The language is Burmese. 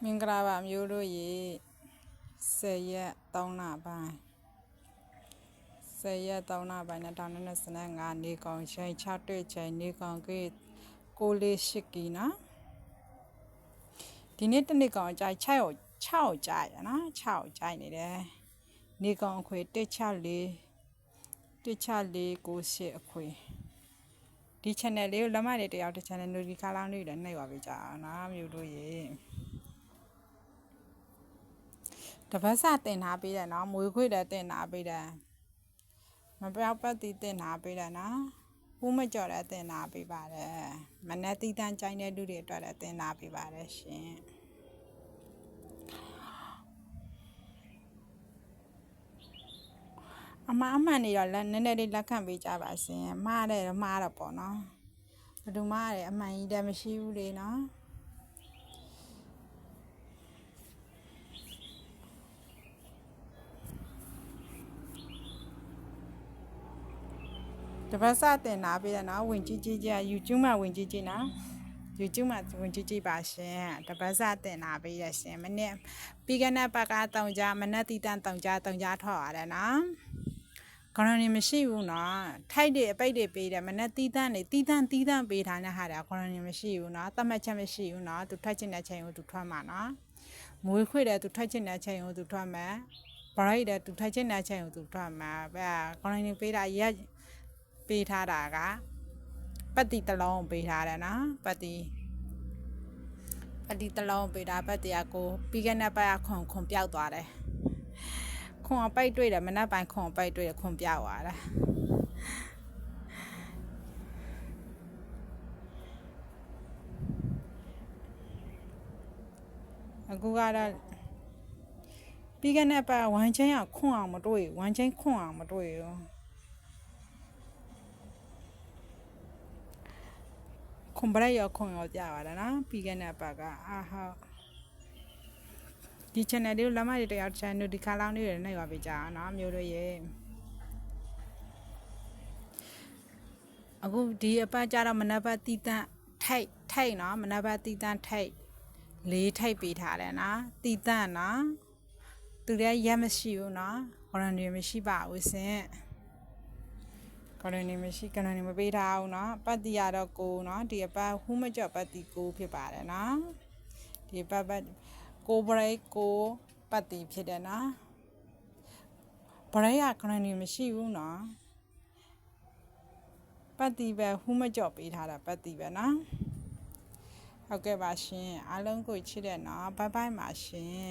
မင်္ဂလာပါမျိုးတို့ရေ10ရက်3လပိုင်း10ရက်3လပိုင်း2025နေကောင်ချိန်6တွေ့ချိန်နေကောင်ကေ648ကီနော်ဒီနေ့တနေ့ကောင်ကြိုက်6ကိုကြိုက်ရနော်6ကိုကြိုက်နေတယ်နေကောင်အခွေ16498အခွေဒီ channel လေးကိုလက်မလေးတယောက်တစ် channel နိုတီခါလောင်းလေးလည်းနှိပ်ပါပေးကြအောင်နော်မျိုးတို့ရေတပတ်စတင်ထားပေးတယ်နော်မွေးခွေလည်းတင်ထားပေးတယ်မပြောက်ပတ်တီတင်ထားပေးတယ်နော်ဘူးမကြော်လည်းတင်ထားပေးပါတယ်မနက်တီးတန်းကြိုင်းတဲ့လူတွေအတွက်လည်းတင်ထားပေးပါတယ်ရှင်အမှန်နေတော့လက်နည်းနည်းလေးလက်ခံပေးကြပါရှင်မှားတယ်မှားတော့ပေါ့နော်ဘယ်သူမှလည်းအမှန်ကြီးတည်းမရှိဘူးလေနော်တပတ်စတင်လာပြီနော်ဝင်ကြည့်ကြည့် YouTube မှာဝင်ကြည့်ကြည့်နော် YouTube မှာဝင်ကြည့်ကြည့်ပါရှင်တပတ်စတင်လာပြီရရှင်မနေ့ပြီးကနေ့ပတ်ကတောင်ကြမနေ့တီတန်တောင်ကြထောက်ရတယ်နော်ခဏနေမရှိဘူးနော်ထိုက်တယ်အပိတ်တွေပေးတယ်မနေ့တီတန်နေတီတန်ပေးထားတဲ့ဟာတွေခဏနေမရှိဘူးနော်တတ်မှတ်ချက်မရှိဘူးနော်သူထွက်ချင်တဲ့ချိန်ကိုသူထွက်မှာနော်မွေးခွေတယ်သူထွက်ချင်တဲ့ချိန်ကိုသူထွက်မှာဘရိုက်တယ်သူထွက်ချင်တဲ့ချိန်ကိုသူထွက်မှာပဲခဏနေပေးတာရက်ပေးထားတာကပတ်တီတစ်လုံးပေးထားတယ်နော်ပတ်တီတစ်လုံးပေးတာပတ်တီကကိုပြီးခဲ့တဲ့ပတ်ကခွန်ပြောက်သွားတယ်ခွန်အပိတ်တွေ့တယ်မနက်ပိုင်းခွန်အပိတ်တွေ့တယ်ခွန်ပြောက်သွားတယ်အခုကတော့ပြီးခဲ့တဲ့ပတ်ဝမ်ချင်းကခွန်အောင်မတွေ့ဝမ်ချင်းခွန်အောင်မတွေ့ဘူးခွန်ပရက်ရောခွန်ရောကြပါတယ်နော်ပြီးခဲ့တဲ့ပတ်ကအာဟာဒီ channel လေးကိုလက်မတွေတယောက် channel ဒီခါလောင်းလေးတွေနှိပ်ပါပေးကြအောင်နော်မျိုးတို့ရေအခုဒီအပတ်ကြတော့မနက်ပတ်တီးတန့်ထိုက်နော်မနက်ပတ်တီးတန့်ထိုက်4ထိုက်ပေးထားတယ်နော်တီးတန့်နော်သူလည်းရက်မရှိဘူးနော်ဂရန်ဒီမရှိပါဘူးစင်ဂရန်ဒီမရှိဂရန်ဒီမပေးထားဘူးနော်ပတ်တီရတော့ကိုနော်ဒီအပတ်ဟူးမကြော့ပတ်တီကိုဖြစ်ပါတယ်နော်ဒီပတ်ကိုဘရိတ်ကိုပတ်တီဖြစ်တယ်နော်ဘရိတ်ကဂရန်ဒီမရှိဘူးနော်ပတ်တီပဲဟူးမကြော့ပေးထားတာပတ်တီပဲနော်ဟုတ်ကဲ့ပါရှင်အားလုံးကိုချစ်တယ်နော်ဘိုင်ဘိုင်ပါရှင်